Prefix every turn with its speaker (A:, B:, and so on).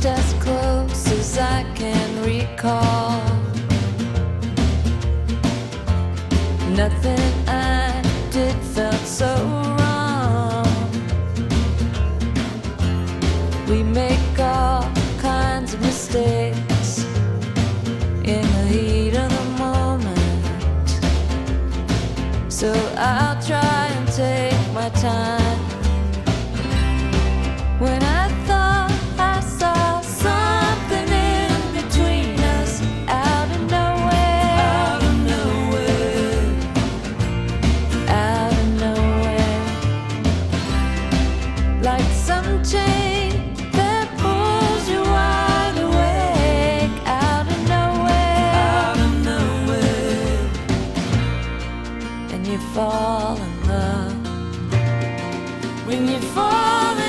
A: just as close as I can recall. Nothing I did felt so wrong. We make all kinds of mistakes in the heat of the moment, so I'll try and take my time. When I thought I saw something in between us, out of nowhere, out of nowhere, out of nowhere, like some chain that pulls you wide awake, out of nowhere, out of nowhere, and you fall in love. When you fall in